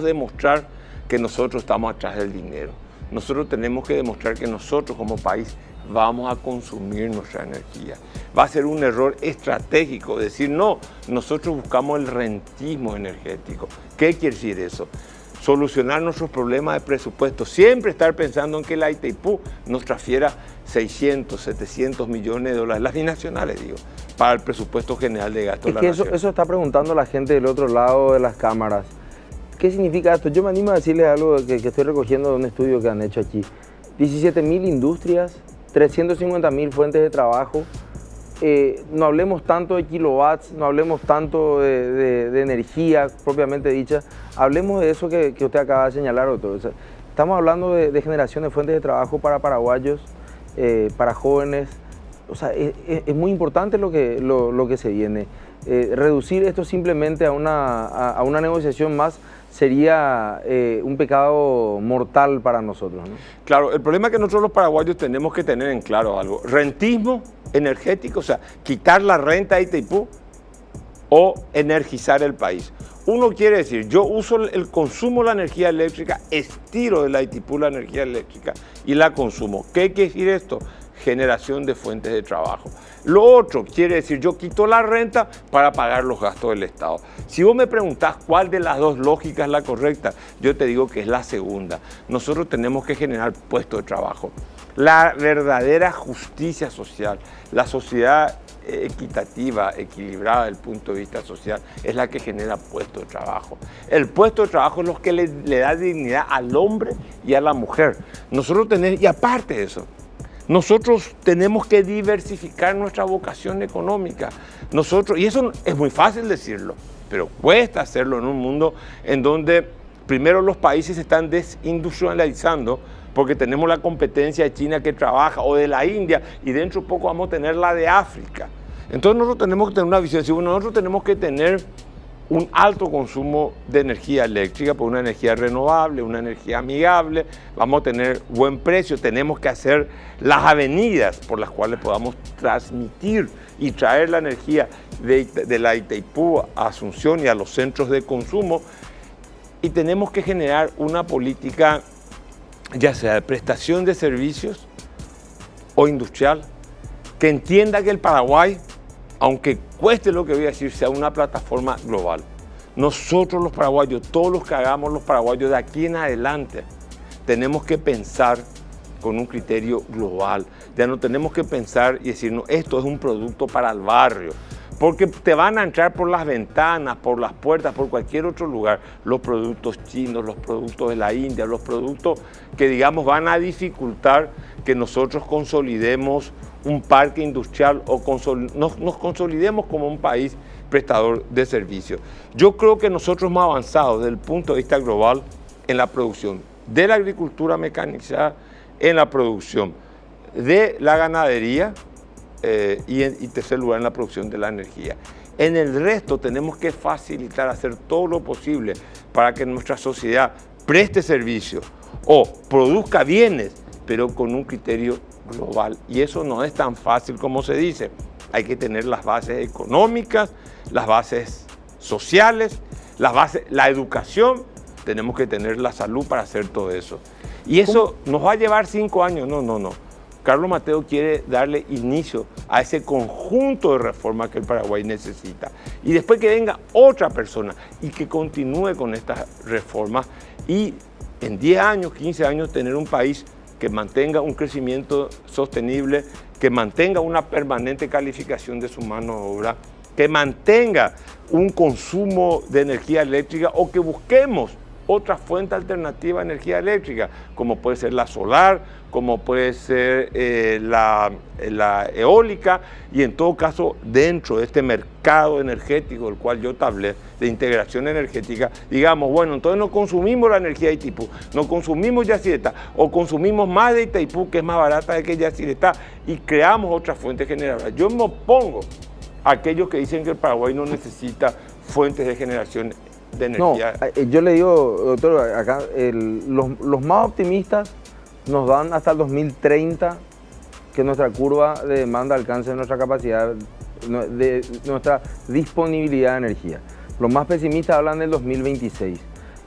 demostrar que nosotros estamos atrás del dinero. Nosotros tenemos que demostrar que nosotros como país vamos a consumir nuestra energía. Va a ser un error estratégico decir, no, nosotros buscamos el rentismo energético. ¿Qué quiere decir eso? solucionar nuestros problemas de presupuesto, siempre estar pensando en que la Itaipú nos transfiera 600, 700 millones de dólares, las binacionales, digo, para el presupuesto general de gasto de la nación. Eso está preguntando la gente del otro lado de las cámaras. ¿Qué significa esto? Yo me animo a decirles algo que estoy recogiendo de un estudio que han hecho aquí. 17.000 industrias, 350.000 fuentes de trabajo. No hablemos tanto de kilowatts, no hablemos tanto de energía propiamente dicha. Hablemos de eso que usted acaba de señalar, doctor. O sea, estamos hablando de generación de fuentes de trabajo para paraguayos, para jóvenes. O sea, es muy importante lo que se viene. Reducir esto simplemente a una negociación más sería un pecado mortal para nosotros, ¿no? Claro, el problema es que nosotros los paraguayos tenemos que tener en claro algo. Rentismo energético, o sea, quitar la renta de Itaipú o energizar el país. Uno quiere decir, yo uso el consumo de la energía eléctrica, estiro de la Itaipú la energía eléctrica y la consumo. ¿Qué quiere decir esto? Generación de fuentes de trabajo. Lo otro quiere decir, yo quito la renta para pagar los gastos del Estado. Si vos me preguntás cuál de las dos lógicas es la correcta, yo te digo que es la segunda. Nosotros tenemos que generar puestos de trabajo. La verdadera justicia social, la sociedad equitativa, equilibrada desde el punto de vista social, es la que genera puestos de trabajo. El puesto de trabajo es lo que le da dignidad al hombre y a la mujer. Nosotros tenemos, y aparte de eso, nosotros tenemos que diversificar nuestra vocación económica. Y eso es muy fácil decirlo, pero cuesta hacerlo en un mundo en donde primero los países se están desindustrializando porque tenemos la competencia de China que trabaja o de la India y dentro de poco vamos a tener la de África. Entonces nosotros tenemos que tener una visión, nosotros tenemos que tener un alto consumo de energía eléctrica, por una energía renovable, una energía amigable, vamos a tener buen precio, tenemos que hacer las avenidas por las cuales podamos transmitir y traer la energía de la Itaipú a Asunción y a los centros de consumo, y tenemos que generar una política ya sea de prestación de servicios o industrial, que entienda que el Paraguay, aunque cueste lo que voy a decir, sea una plataforma global. Nosotros los paraguayos, todos los que hagamos los paraguayos de aquí en adelante, tenemos que pensar con un criterio global. Ya no tenemos que pensar y decir, no, esto es un producto para el barrio, porque te van a entrar por las ventanas, por las puertas, por cualquier otro lugar, los productos chinos, los productos de la India, los productos que, digamos, van a dificultar que nosotros consolidemos un parque industrial o nos consolidemos como un país prestador de servicios. Yo creo que nosotros hemos avanzado desde el punto de vista global en la producción de la agricultura mecanizada, en la producción de la ganadería y en tercer lugar en la producción de la energía. En el resto tenemos que facilitar, hacer todo lo posible para que nuestra sociedad preste servicios o produzca bienes, pero con un criterio global. Y eso no es tan fácil como se dice. Hay que tener las bases económicas, las bases sociales, la educación. Tenemos que tener la salud para hacer todo eso. Y eso nos va a llevar 5 años. No. Carlos Mateo quiere darle inicio a ese conjunto de reformas que el Paraguay necesita. Y después que venga otra persona y que continúe con estas reformas y en 10 años, 15 años tener un país que mantenga un crecimiento sostenible, que mantenga una permanente calificación de su mano de obra, que mantenga un consumo de energía eléctrica o que busquemos otra fuente alternativa de energía eléctrica, como puede ser la solar, como puede ser la eólica, y en todo caso dentro de este mercado energético del cual yo te hablé, de integración energética, digamos, bueno, entonces no consumimos la energía de Itaipú, no consumimos Yacyretá, o consumimos más de Itaipú, que es más barata que Yacyretá, y creamos otra fuente generadora. Yo me opongo a aquellos que dicen que el Paraguay no necesita fuentes de generación de energía. No, yo le digo, doctor, acá los más optimistas nos dan hasta el 2030 que nuestra curva de demanda alcance nuestra capacidad, de nuestra disponibilidad de energía. Los más pesimistas hablan del 2026.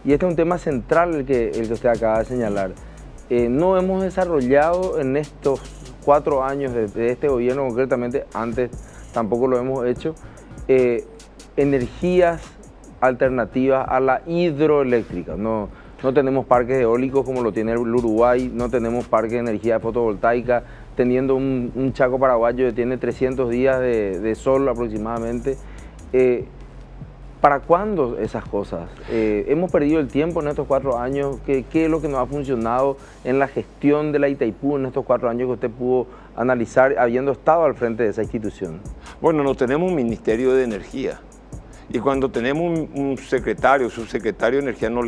Y este es un tema central el que usted acaba de señalar. No hemos desarrollado en estos 4 años de este gobierno, concretamente antes tampoco lo hemos hecho, energías alternativas a la hidroeléctrica. No No tenemos parques eólicos como lo tiene el Uruguay, no tenemos parques de energía fotovoltaica, teniendo un Chaco paraguayo que tiene 300 días de sol aproximadamente. ¿Para cuándo esas cosas? Hemos perdido el tiempo en estos 4 años. ¿Qué es lo que nos ha funcionado en la gestión de la Itaipú en estos 4 años que usted pudo analizar habiendo estado al frente de esa institución? Bueno, no tenemos un Ministerio de Energía. Y cuando tenemos un secretario, subsecretario de Energía, no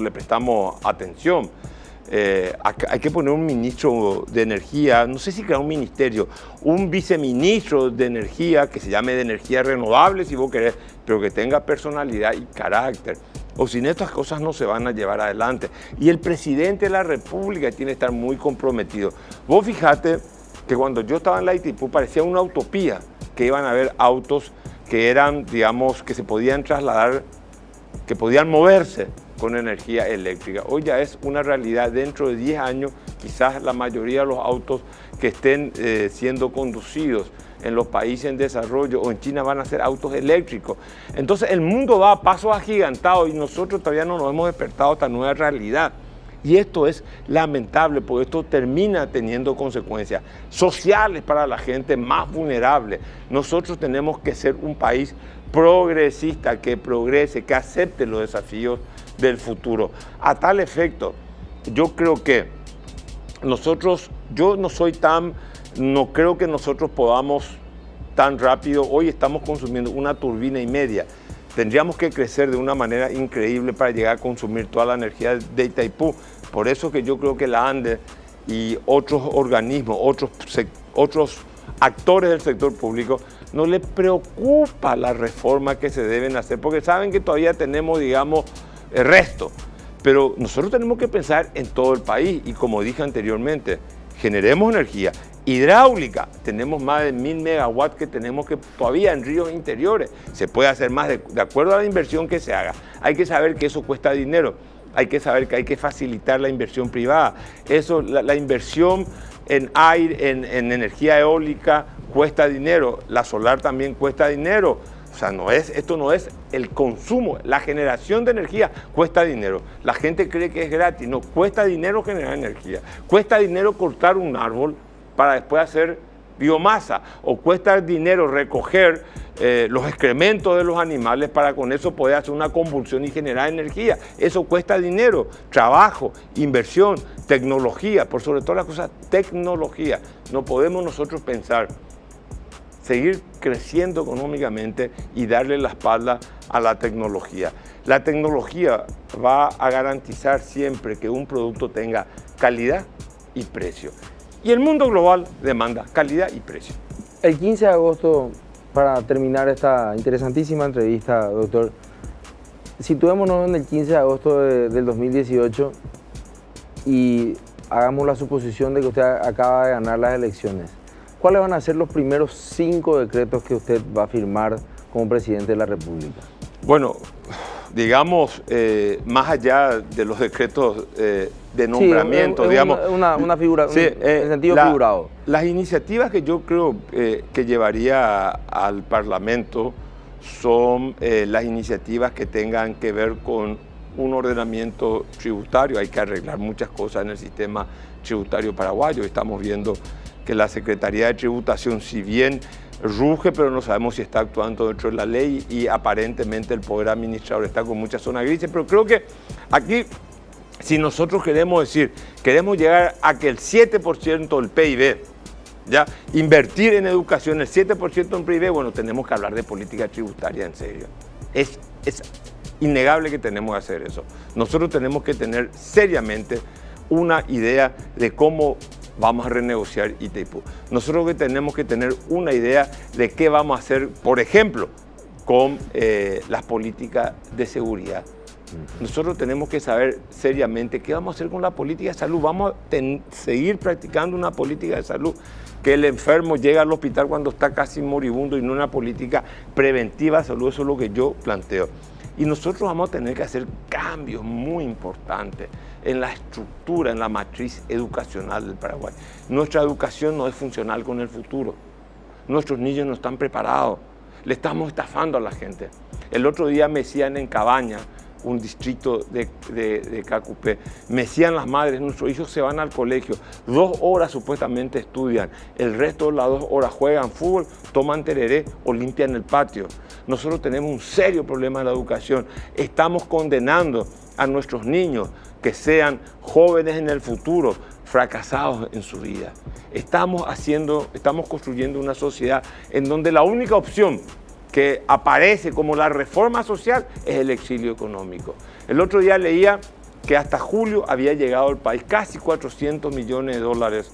le prestamos atención. Hay que poner un ministro de Energía, no sé si crear un ministerio, un viceministro de Energía que se llame de Energía Renovable, si vos querés, pero que tenga personalidad y carácter. O sin estas cosas no se van a llevar adelante. Y el presidente de la República tiene que estar muy comprometido. Vos fijate que cuando yo estaba en la Itaipú parecía una utopía, que iban a haber autos que eran, digamos, que se podían trasladar, que podían moverse con energía eléctrica. Hoy ya es una realidad. Dentro de 10 años, quizás la mayoría de los autos que estén siendo conducidos en los países en desarrollo o en China van a ser autos eléctricos. Entonces el mundo va a pasos agigantados y nosotros todavía no nos hemos despertado a esta nueva realidad. Y esto es lamentable porque esto termina teniendo consecuencias sociales para la gente más vulnerable. Nosotros tenemos que ser un país progresista, que progrese, que acepte los desafíos del futuro. A tal efecto, yo creo que no creo que nosotros podamos tan rápido. Hoy estamos consumiendo 1,5 turbinas. Tendríamos que crecer de una manera increíble para llegar a consumir toda la energía de Itaipú. Por eso que yo creo que la ANDE y otros organismos, otros actores del sector público, no les preocupa la reforma que se deben hacer, porque saben que todavía tenemos, digamos, el resto. Pero nosotros tenemos que pensar en todo el país y, como dije anteriormente, generemos energía hidráulica. Tenemos más de 1000 megawatts que tenemos que todavía en ríos interiores. Se puede hacer más de acuerdo a la inversión que se haga. Hay que saber que eso cuesta dinero. Hay que saber que hay que facilitar la inversión privada. La inversión en aire, en energía eólica cuesta dinero. La solar también cuesta dinero. O sea, esto no es el consumo, la generación de energía cuesta dinero. La gente cree que es gratis, no, cuesta dinero generar energía. Cuesta dinero cortar un árbol para después hacer biomasa, o cuesta dinero recoger los excrementos de los animales para con eso poder hacer una combustión y generar energía. Eso cuesta dinero, trabajo, inversión, tecnología, por sobre todas las cosas, tecnología. No podemos nosotros pensar seguir creciendo económicamente y darle la espalda a la tecnología. La tecnología va a garantizar siempre que un producto tenga calidad y precio. Y el mundo global demanda calidad y precio. El 15 de agosto, para terminar esta interesantísima entrevista, doctor, situémonos en el 15 de agosto del 2018 y hagamos la suposición de que usted acaba de ganar las elecciones. ¿Cuáles van a ser los primeros 5 decretos que usted va a firmar como presidente de la República? Bueno, digamos, más allá de los decretos de nombramiento, sí, digamos... Una figura, sí, en sentido figurado. Las iniciativas que yo creo que llevaría al Parlamento son las iniciativas que tengan que ver con un ordenamiento tributario. Hay que arreglar muchas cosas en el sistema tributario paraguayo. Estamos viendo que la Secretaría de Tributación, si bien ruge, pero no sabemos si está actuando dentro de la ley y aparentemente el Poder Administrador está con muchas zonas grises. Pero creo que aquí, si nosotros queremos llegar a que el 7% del PIB, ya, invertir en educación, el 7% en PIB, bueno, tenemos que hablar de política tributaria en serio. Es innegable que tenemos que hacer eso. Nosotros tenemos que tener seriamente una idea de cómo vamos a renegociar Itaipú. Nosotros tenemos que tener una idea de qué vamos a hacer, por ejemplo, con las políticas de seguridad. Nosotros tenemos que saber seriamente qué vamos a hacer con la política de salud. Vamos a seguir practicando una política de salud, que el enfermo llega al hospital cuando está casi moribundo y no una política preventiva de salud. Eso es lo que yo planteo. Y nosotros vamos a tener que hacer cambios muy importantes en la estructura, en la matriz educacional del Paraguay. Nuestra educación no es funcional con el futuro. Nuestros niños no están preparados. Le estamos estafando a la gente. El otro día me decían en Cabaña, un distrito de Cacupé. Me decían las madres, nuestros hijos se van al colegio, 2 horas supuestamente estudian, el resto de las 2 horas juegan fútbol, toman tereré o limpian el patio. Nosotros tenemos un serio problema en la educación. Estamos condenando a nuestros niños que sean jóvenes en el futuro, fracasados en su vida. Estamos construyendo una sociedad en donde la única opción que aparece como la reforma social es el exilio económico. El otro día leía que hasta julio había llegado al país casi 400 millones de dólares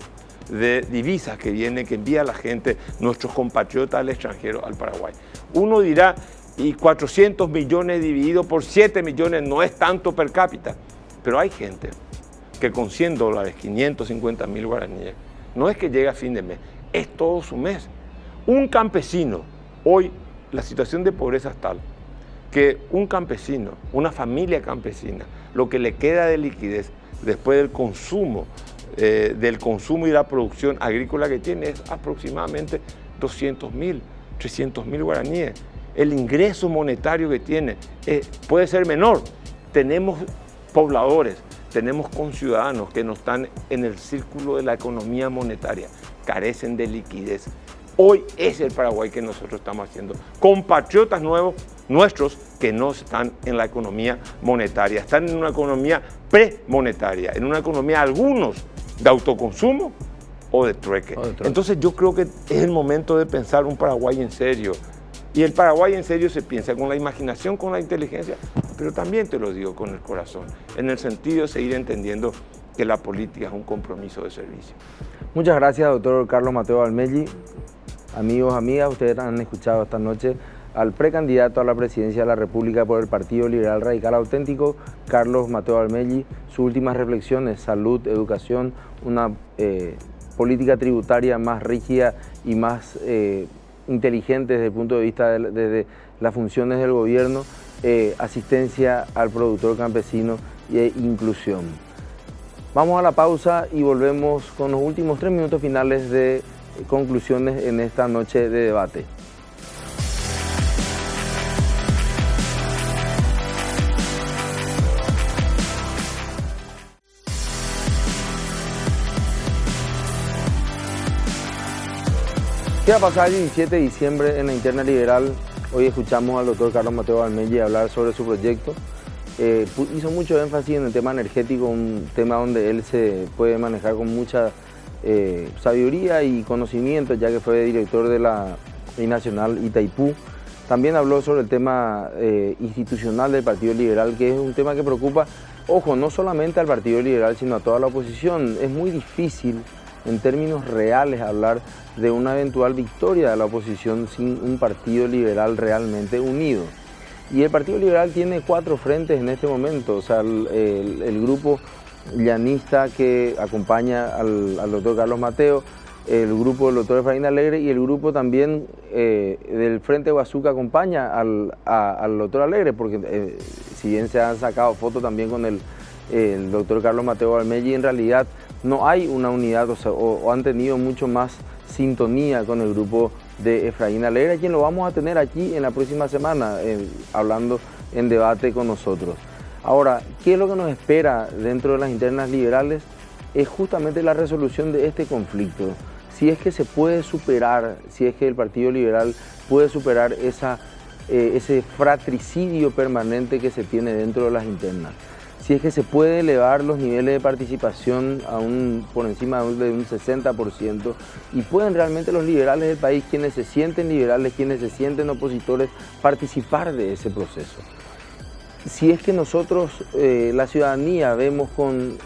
de divisas que envía la gente, nuestros compatriotas al extranjero, al Paraguay. Uno dirá, y 400 millones dividido por 7 millones no es tanto per cápita, pero hay gente que con 100 dólares, 550.000 guaraníes, no es que llega a fin de mes, es todo su mes. Un campesino, hoy la situación de pobreza es tal que un campesino, una familia campesina, lo que le queda de liquidez después del consumo y la producción agrícola que tiene es aproximadamente 200.000, 300.000 guaraníes. El ingreso monetario que tiene puede ser menor. Tenemos pobladores, tenemos conciudadanos que no están en el círculo de la economía monetaria, carecen de liquidez. Hoy es el Paraguay que nosotros estamos haciendo. Compatriotas nuestros que no están en la economía monetaria, están en una economía premonetaria, en una economía algunos de autoconsumo o de trueque. Entonces yo creo que es el momento de pensar un Paraguay en serio. Y el Paraguay en serio se piensa con la imaginación, con la inteligencia, pero también te lo digo con el corazón, en el sentido de seguir entendiendo que la política es un compromiso de servicio. Muchas gracias, doctor Carlos Mateo Valmelli. Amigos, amigas, ustedes han escuchado esta noche al precandidato a la presidencia de la República por el Partido Liberal Radical Auténtico, Carlos Mateo Valmelli. Sus últimas reflexiones: salud, educación, una política tributaria más rígida y más inteligente desde el punto de vista de las funciones del gobierno, asistencia al productor campesino e inclusión. Vamos a la pausa y volvemos con los últimos 3 minutos finales de conclusiones en esta noche de debate. ¿Qué va a pasar el 17 de diciembre en la interna liberal? Hoy escuchamos al doctor Carlos Mateo Valmelli hablar sobre su proyecto. Hizo mucho énfasis en el tema energético, un tema donde él se puede manejar con mucha sabiduría y conocimiento, ya que fue director de la Binacional Itaipú. También habló sobre el tema institucional del Partido Liberal, que es un tema que preocupa, ojo, no solamente al Partido Liberal, sino a toda la oposición. Es muy difícil, en términos reales, hablar de una eventual victoria de la oposición sin un Partido Liberal realmente unido. Y el Partido Liberal tiene 4 frentes en este momento, o sea, el grupo llanista que acompaña al doctor Carlos Mateo, el grupo del doctor Efraín Alegre y el grupo también del Frente Guazú que acompaña al doctor Alegre, porque si bien se han sacado fotos también con el doctor Carlos Mateo Valmelli, en realidad no hay una unidad, o han tenido mucho más sintonía con el grupo de Efraín Alegre, quien lo vamos a tener aquí en la próxima semana, hablando en debate con nosotros. Ahora, ¿qué es lo que nos espera dentro de las internas liberales? Es justamente la resolución de este conflicto. Si es que se puede superar, si es que el Partido Liberal puede superar ese fratricidio permanente que se tiene dentro de las internas. Si es que se puede elevar los niveles de participación por encima de un 60% y pueden realmente los liberales del país, quienes se sienten liberales, quienes se sienten opositores, participar de ese proceso. Si es que nosotros, la ciudadanía, vemos con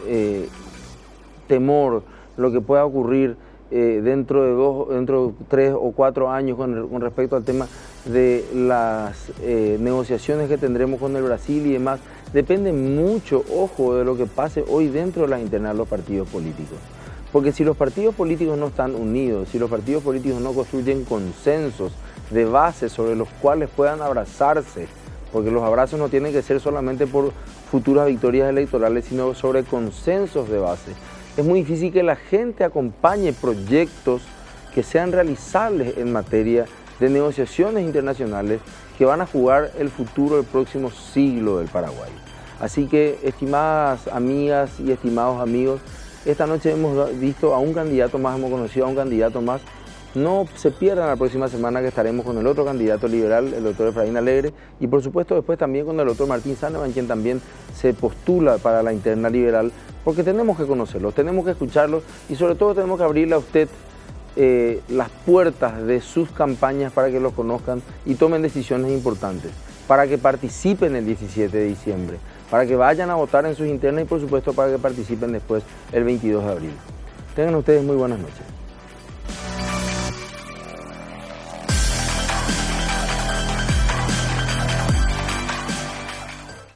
temor lo que pueda ocurrir dentro de 3 o 4 años con respecto al tema de las negociaciones que tendremos con el Brasil y demás, depende mucho, ojo, de lo que pase hoy dentro de las internas de los partidos políticos. Porque si los partidos políticos no están unidos, si los partidos políticos no construyen consensos de base sobre los cuales puedan abrazarse, porque los abrazos no tienen que ser solamente por futuras victorias electorales, sino sobre consensos de base. Es muy difícil que la gente acompañe proyectos que sean realizables en materia de negociaciones internacionales que van a jugar el futuro del próximo siglo del Paraguay. Así que, estimadas amigas y estimados amigos, esta noche hemos visto a un candidato más, hemos conocido a un candidato más. No se pierdan la próxima semana, que estaremos con el otro candidato liberal, el doctor Efraín Alegre, y por supuesto después también con el doctor Martín Saneman, quien también se postula para la interna liberal, porque tenemos que conocerlos, tenemos que escucharlos y sobre todo tenemos que abrirle a usted las puertas de sus campañas para que los conozcan y tomen decisiones importantes, para que participen el 17 de diciembre, para que vayan a votar en sus internas y por supuesto para que participen después el 22 de abril. Tengan ustedes muy buenas noches.